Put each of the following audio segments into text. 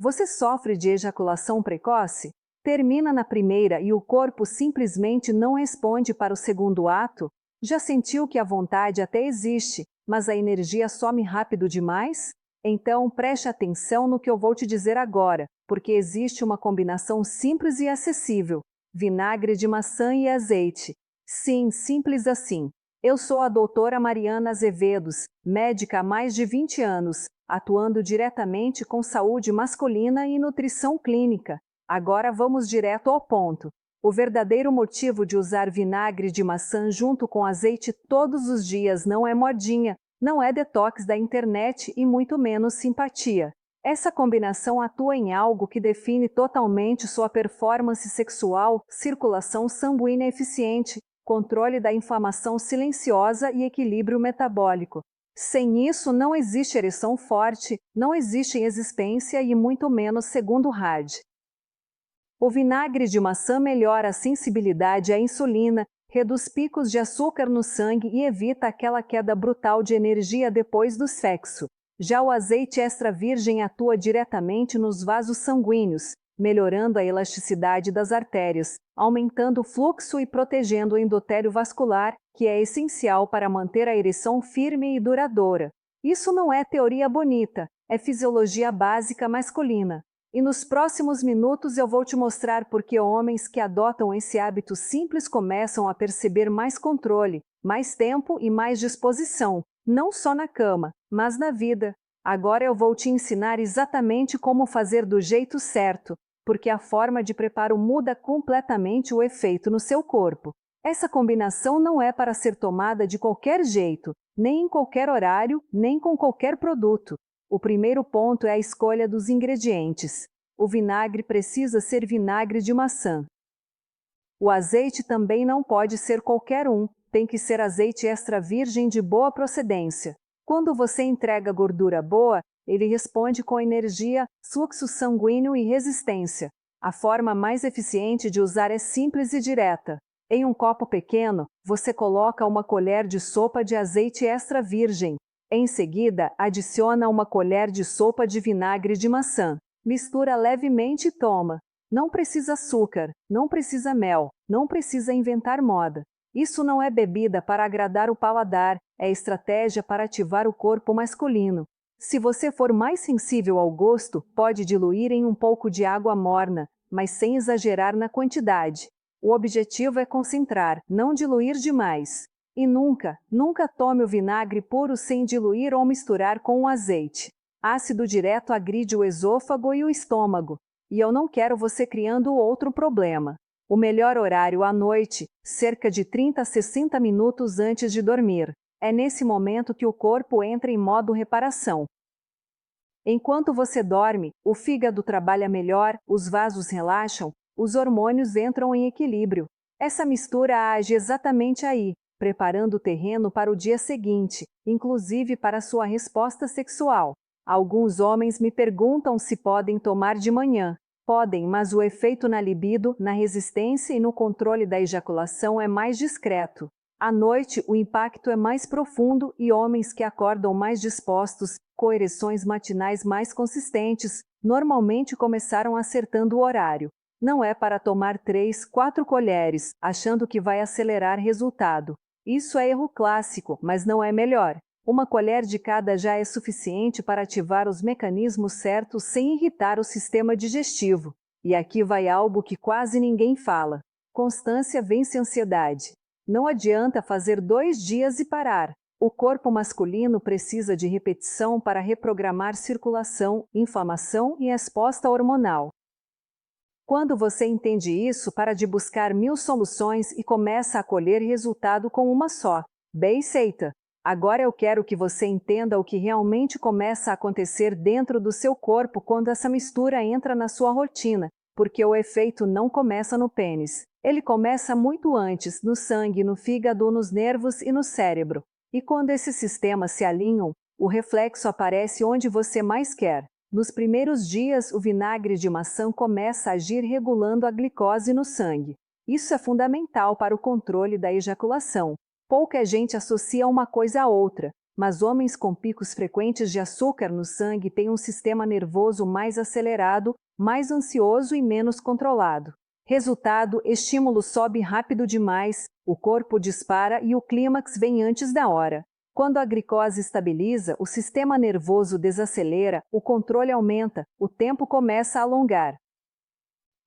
Você sofre de ejaculação precoce? Termina na primeira e o corpo simplesmente não responde para o segundo ato? Já sentiu que a vontade até existe, mas a energia some rápido demais? Então preste atenção no que eu vou te dizer agora, porque existe uma combinação simples e acessível: vinagre de maçã e azeite. Sim, simples assim. Eu sou a doutora Mariana Azevedos, médica há mais de 20 anos, atuando diretamente com saúde masculina e nutrição clínica. Agora vamos direto ao ponto. O verdadeiro motivo de usar vinagre de maçã junto com azeite todos os dias não é modinha, não é detox da internet e muito menos simpatia. Essa combinação atua em algo que define totalmente sua performance sexual, circulação sanguínea eficiente, controle da inflamação silenciosa e equilíbrio metabólico. Sem isso, não existe ereção forte, não existe existência e muito menos segundo Hard. O vinagre de maçã melhora a sensibilidade à insulina, reduz picos de açúcar no sangue e evita aquela queda brutal de energia depois do sexo. Já o azeite extra virgem atua diretamente nos vasos sanguíneos, melhorando a elasticidade das artérias, aumentando o fluxo e protegendo o endotélio vascular, que é essencial para manter a ereção firme e duradoura. Isso não é teoria bonita, é fisiologia básica masculina. E nos próximos minutos eu vou te mostrar por que homens que adotam esse hábito simples começam a perceber mais controle, mais tempo e mais disposição, não só na cama, mas na vida. Agora eu vou te ensinar exatamente como fazer do jeito certo, porque a forma de preparo muda completamente o efeito no seu corpo. Essa combinação não é para ser tomada de qualquer jeito, nem em qualquer horário, nem com qualquer produto. O primeiro ponto é a escolha dos ingredientes. O vinagre precisa ser vinagre de maçã. O azeite também não pode ser qualquer um, tem que ser azeite extra virgem de boa procedência. Quando você entrega gordura boa, ele responde com energia, fluxo sanguíneo e resistência. A forma mais eficiente de usar é simples e direta. Em um copo pequeno, você coloca uma colher de sopa de azeite extra virgem. Em seguida, adiciona uma colher de sopa de vinagre de maçã. Mistura levemente e toma. Não precisa açúcar, não precisa mel, não precisa inventar moda. Isso não é bebida para agradar o paladar, é estratégia para ativar o corpo masculino. Se você for mais sensível ao gosto, pode diluir em um pouco de água morna, mas sem exagerar na quantidade. O objetivo é concentrar, não diluir demais. E nunca, nunca tome o vinagre puro sem diluir ou misturar com o azeite. Ácido direto agride o esôfago e o estômago. E eu não quero você criando outro problema. O melhor horário à noite, cerca de 30 a 60 minutos antes de dormir. É nesse momento que o corpo entra em modo reparação. Enquanto você dorme, o fígado trabalha melhor, os vasos relaxam, os hormônios entram em equilíbrio. Essa mistura age exatamente aí, preparando o terreno para o dia seguinte, inclusive para sua resposta sexual. Alguns homens me perguntam se podem tomar de manhã. Podem, mas o efeito na libido, na resistência e no controle da ejaculação é mais discreto. À noite, o impacto é mais profundo e homens que acordam mais dispostos, com ereções matinais mais consistentes, normalmente começaram acertando o horário. Não é para tomar 3, 4 colheres, achando que vai acelerar resultado. Isso é erro clássico, mas não é melhor. Uma colher de cada já é suficiente para ativar os mecanismos certos sem irritar o sistema digestivo. E aqui vai algo que quase ninguém fala. Constância vence ansiedade. Não adianta fazer 2 dias e parar. O corpo masculino precisa de repetição para reprogramar circulação, inflamação e resposta hormonal. Quando você entende isso, para de buscar 1000 soluções e começa a colher resultado com uma só. Bem feita! Agora eu quero que você entenda o que realmente começa a acontecer dentro do seu corpo quando essa mistura entra na sua rotina, porque o efeito não começa no pênis. Ele começa muito antes, no sangue, no fígado, nos nervos e no cérebro. E quando esses sistemas se alinham, o reflexo aparece onde você mais quer. Nos primeiros dias, o vinagre de maçã começa a agir regulando a glicose no sangue. Isso é fundamental para o controle da ejaculação. Pouca gente associa uma coisa à outra. mas homens com picos frequentes de açúcar no sangue têm um sistema nervoso mais acelerado, mais ansioso e menos controlado. Resultado: estímulo sobe rápido demais, o corpo dispara e o clímax vem antes da hora. Quando a glicose estabiliza, o sistema nervoso desacelera, o controle aumenta, o tempo começa a alongar.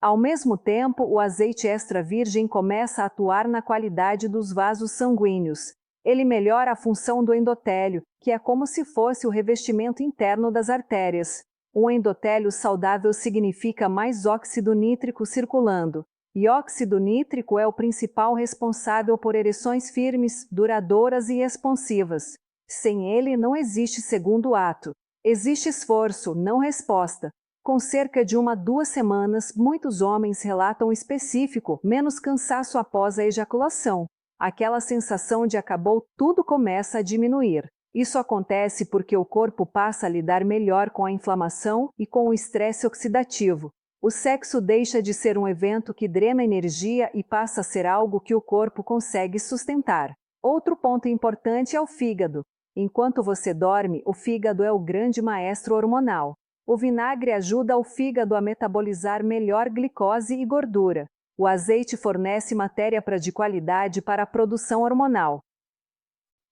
Ao mesmo tempo, o azeite extra virgem começa a atuar na qualidade dos vasos sanguíneos. Ele melhora a função do endotélio, que é como se fosse o revestimento interno das artérias. Um endotélio saudável significa mais óxido nítrico circulando. E óxido nítrico é o principal responsável por ereções firmes, duradouras e responsivas. Sem ele não existe segundo ato. Existe esforço, não resposta. Com cerca de 1 a 2 semanas, muitos homens relatam específico, menos cansaço após a ejaculação. Aquela sensação de acabou tudo começa a diminuir. Isso acontece porque o corpo passa a lidar melhor com a inflamação e com o estresse oxidativo. O sexo deixa de ser um evento que drena energia e passa a ser algo que o corpo consegue sustentar. Outro ponto importante é o fígado. Enquanto você dorme, o fígado é o grande maestro hormonal. O vinagre ajuda o fígado a metabolizar melhor glicose e gordura. O azeite fornece matéria-prima de qualidade para a produção hormonal.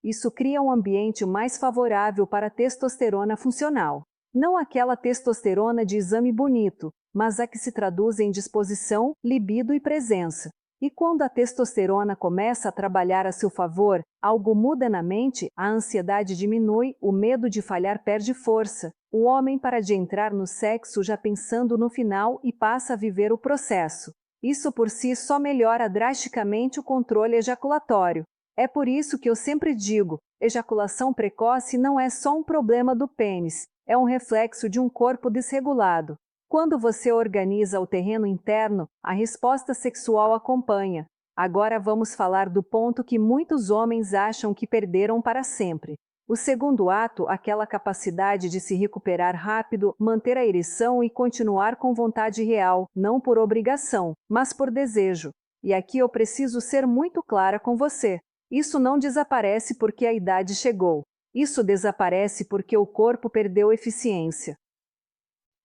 Isso cria um ambiente mais favorável para a testosterona funcional. Não aquela testosterona de exame bonito, mas a que se traduz em disposição, libido e presença. E quando a testosterona começa a trabalhar a seu favor, algo muda na mente, a ansiedade diminui, o medo de falhar perde força. O homem para de entrar no sexo já pensando no final e passa a viver o processo. Isso por si só melhora drasticamente o controle ejaculatório. É por isso que eu sempre digo, ejaculação precoce não é só um problema do pênis, é um reflexo de um corpo desregulado. Quando você organiza o terreno interno, a resposta sexual acompanha. Agora vamos falar do ponto que muitos homens acham que perderam para sempre. O segundo ato, aquela capacidade de se recuperar rápido, manter a ereção e continuar com vontade real, não por obrigação, mas por desejo. E aqui eu preciso ser muito clara com você. Isso não desaparece porque a idade chegou. Isso desaparece porque o corpo perdeu eficiência.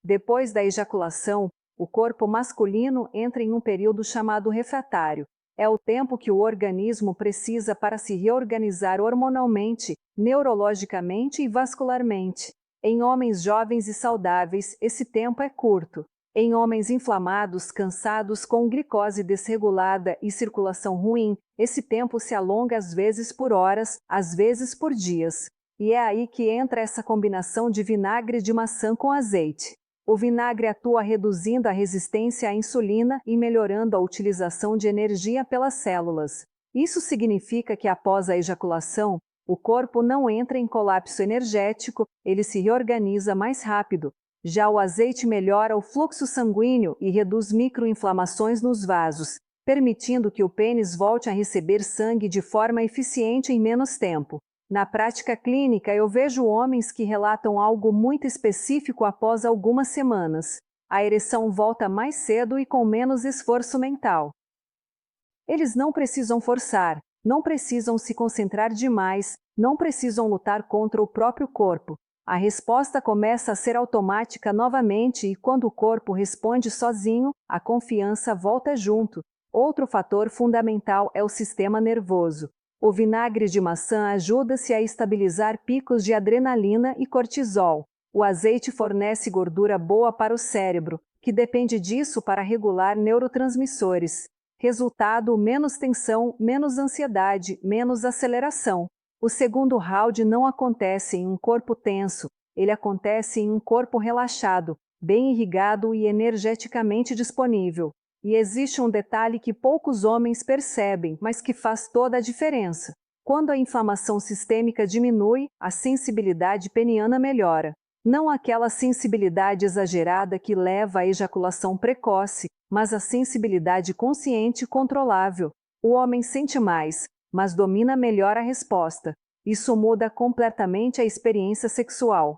Depois da ejaculação, o corpo masculino entra em um período chamado refratário. É o tempo que o organismo precisa para se reorganizar hormonalmente, neurologicamente e vascularmente. Em homens jovens e saudáveis, esse tempo é curto. Em homens inflamados, cansados, com glicose desregulada e circulação ruim, esse tempo se alonga às vezes por horas, às vezes por dias. E é aí que entra essa combinação de vinagre de maçã com azeite. O vinagre atua reduzindo a resistência à insulina e melhorando a utilização de energia pelas células. Isso significa que após a ejaculação, o corpo não entra em colapso energético, ele se reorganiza mais rápido. Já o azeite melhora o fluxo sanguíneo e reduz microinflamações nos vasos, permitindo que o pênis volte a receber sangue de forma eficiente em menos tempo. Na prática clínica, eu vejo homens que relatam algo muito específico após algumas semanas. A ereção volta mais cedo e com menos esforço mental. Eles não precisam forçar, não precisam se concentrar demais, não precisam lutar contra o próprio corpo. A resposta começa a ser automática novamente e quando o corpo responde sozinho, a confiança volta junto. Outro fator fundamental é o sistema nervoso. O vinagre de maçã ajuda-se a estabilizar picos de adrenalina e cortisol. O azeite fornece gordura boa para o cérebro, que depende disso para regular neurotransmissores. Resultado: menos tensão, menos ansiedade, menos aceleração. O segundo round não acontece em um corpo tenso, ele acontece em um corpo relaxado, bem irrigado e energeticamente disponível. E existe um detalhe que poucos homens percebem, mas que faz toda a diferença. Quando a inflamação sistêmica diminui, a sensibilidade peniana melhora. Não aquela sensibilidade exagerada que leva à ejaculação precoce, mas a sensibilidade consciente e controlável. O homem sente mais, mas domina melhor a resposta. Isso muda completamente a experiência sexual.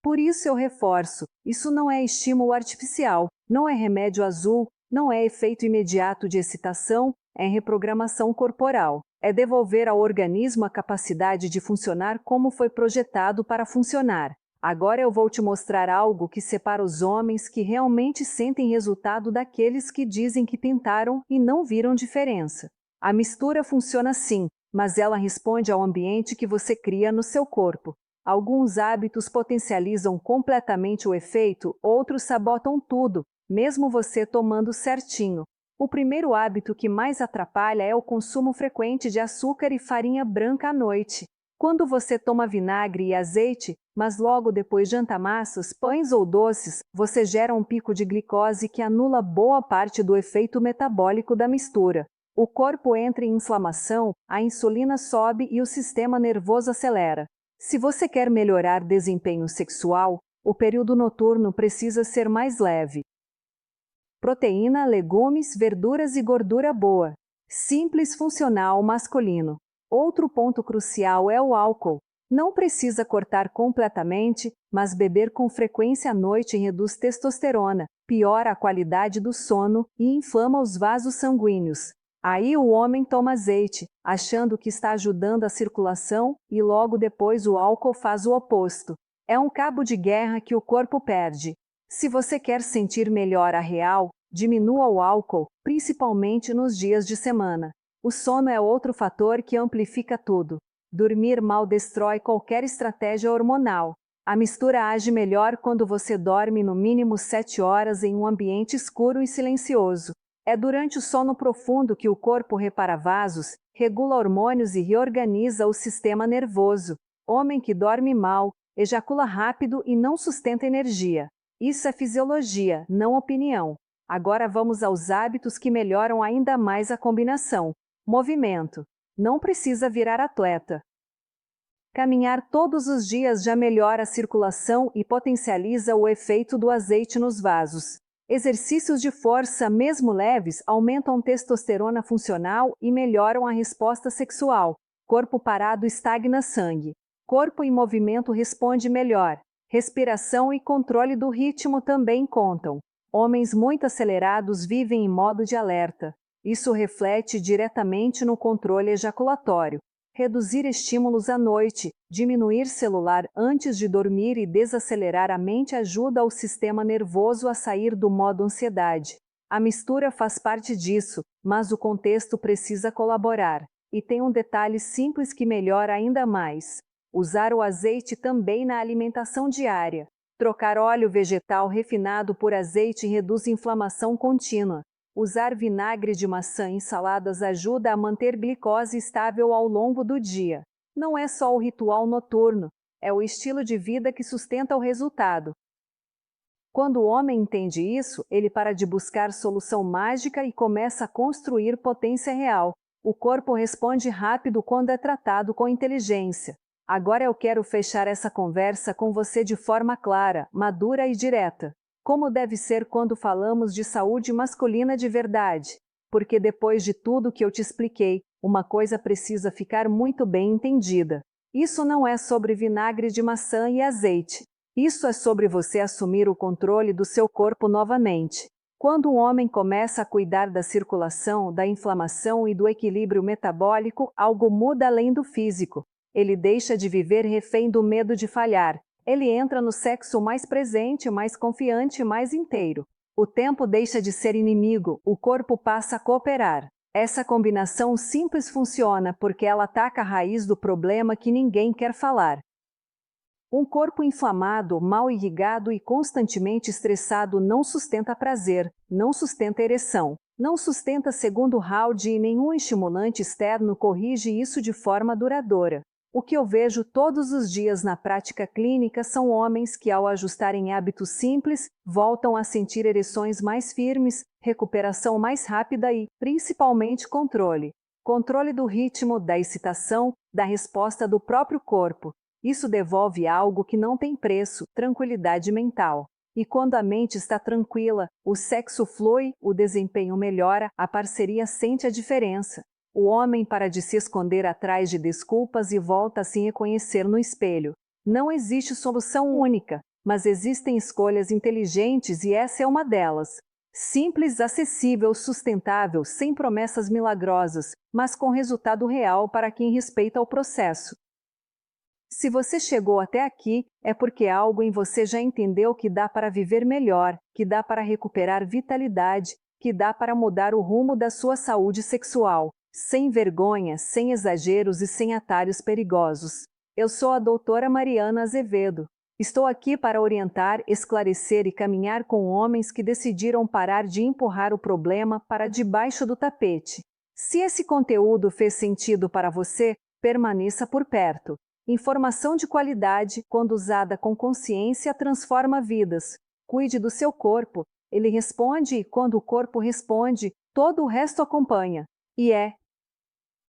Por isso eu reforço, isso não é estímulo artificial, não é remédio azul, não é efeito imediato de excitação, é reprogramação corporal. É devolver ao organismo a capacidade de funcionar como foi projetado para funcionar. Agora eu vou te mostrar algo que separa os homens que realmente sentem resultado daqueles que dizem que tentaram e não viram diferença. A mistura funciona sim, mas ela responde ao ambiente que você cria no seu corpo. Alguns hábitos potencializam completamente o efeito, outros sabotam tudo, mesmo você tomando certinho. O primeiro hábito que mais atrapalha é o consumo frequente de açúcar e farinha branca à noite. Quando você toma vinagre e azeite, mas logo depois janta massas, pães ou doces, você gera um pico de glicose que anula boa parte do efeito metabólico da mistura. O corpo entra em inflamação, a insulina sobe e o sistema nervoso acelera. Se você quer melhorar desempenho sexual, o período noturno precisa ser mais leve. Proteína, legumes, verduras e gordura boa. Simples, funcional, masculino. Outro ponto crucial é o álcool. Não precisa cortar completamente, mas beber com frequência à noite reduz testosterona, piora a qualidade do sono e inflama os vasos sanguíneos. Aí o homem toma azeite, achando que está ajudando a circulação, e logo depois o álcool faz o oposto. É um cabo de guerra que o corpo perde. Se você quer sentir melhora real, diminua o álcool, principalmente nos dias de semana. O sono é outro fator que amplifica tudo. Dormir mal destrói qualquer estratégia hormonal. A mistura age melhor quando você dorme no mínimo 7 horas em um ambiente escuro e silencioso. É durante o sono profundo que o corpo repara vasos, regula hormônios e reorganiza o sistema nervoso. Homem que dorme mal, ejacula rápido e não sustenta energia. Isso é fisiologia, não opinião. Agora vamos aos hábitos que melhoram ainda mais a combinação. Movimento. Não precisa virar atleta. Caminhar todos os dias já melhora a circulação e potencializa o efeito do azeite nos vasos. Exercícios de força, mesmo leves, aumentam testosterona funcional e melhoram a resposta sexual. Corpo parado estagna sangue. Corpo em movimento responde melhor. Respiração e controle do ritmo também contam. Homens muito acelerados vivem em modo de alerta. Isso reflete diretamente no controle ejaculatório. Reduzir estímulos à noite, diminuir celular antes de dormir e desacelerar a mente ajuda o sistema nervoso a sair do modo ansiedade. A mistura faz parte disso, mas o contexto precisa colaborar. E tem um detalhe simples que melhora ainda mais. Usar o azeite também na alimentação diária. Trocar óleo vegetal refinado por azeite reduz inflamação contínua. Usar vinagre de maçã em saladas ajuda a manter glicose estável ao longo do dia. Não é só o ritual noturno, é o estilo de vida que sustenta o resultado. Quando o homem entende isso, ele para de buscar solução mágica e começa a construir potência real. O corpo responde rápido quando é tratado com inteligência. Agora eu quero fechar essa conversa com você de forma clara, madura e direta. Como deve ser quando falamos de saúde masculina de verdade? Porque depois de tudo que eu te expliquei, uma coisa precisa ficar muito bem entendida. Isso não é sobre vinagre de maçã e azeite. Isso é sobre você assumir o controle do seu corpo novamente. Quando um homem começa a cuidar da circulação, da inflamação e do equilíbrio metabólico, algo muda além do físico. Ele deixa de viver refém do medo de falhar. Ele entra no sexo mais presente, mais confiante e mais inteiro. O tempo deixa de ser inimigo, o corpo passa a cooperar. Essa combinação simples funciona porque ela ataca a raiz do problema que ninguém quer falar. Um corpo inflamado, mal irrigado e constantemente estressado não sustenta prazer, não sustenta ereção, não sustenta segundo round e nenhum estimulante externo corrige isso de forma duradoura. O que eu vejo todos os dias na prática clínica são homens que, ao ajustarem hábitos simples, voltam a sentir ereções mais firmes, recuperação mais rápida e, principalmente, controle. Controle do ritmo, da excitação, da resposta do próprio corpo. Isso devolve algo que não tem preço, tranquilidade mental. E quando a mente está tranquila, o sexo flui, o desempenho melhora, a parceria sente a diferença. O homem para de se esconder atrás de desculpas e volta a se reconhecer no espelho. Não existe solução única, mas existem escolhas inteligentes e essa é uma delas. Simples, acessível, sustentável, sem promessas milagrosas, mas com resultado real para quem respeita o processo. Se você chegou até aqui, é porque algo em você já entendeu que dá para viver melhor, que dá para recuperar vitalidade, que dá para mudar o rumo da sua saúde sexual, sem vergonha, sem exageros e sem atalhos perigosos. Eu sou a doutora Mariana Azevedo. Estou aqui para orientar, esclarecer e caminhar com homens que decidiram parar de empurrar o problema para debaixo do tapete. Se esse conteúdo fez sentido para você, permaneça por perto. Informação de qualidade, quando usada com consciência, transforma vidas. Cuide do seu corpo. Ele responde e, quando o corpo responde, todo o resto acompanha. E é